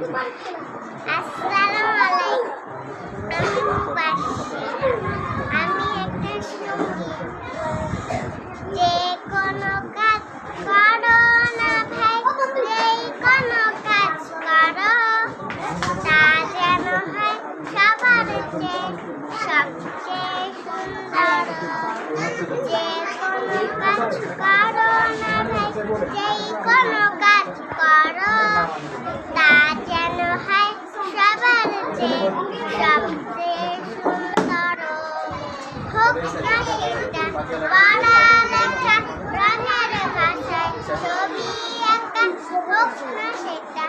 আসসালামু আলাইকুম। আমি মুবাশশিরা। আমি একটা সঙ্গী। যে কোনো কাজ করো না ভাই, যেই কোনো কাজ করো, তা যেন হয় সবার চেয়ে সবচেয়ে সুন্দর। যে কোনো কাজ করো না ভাই, যেই কোনো কাজ করো, তা যেন হয় সবার চেয়ে সবচেয়ে সুন্দর। হোক না সেটা পড়ালেখা, রঙের ভাষায় ছবি আঁকা, হোক না সেটা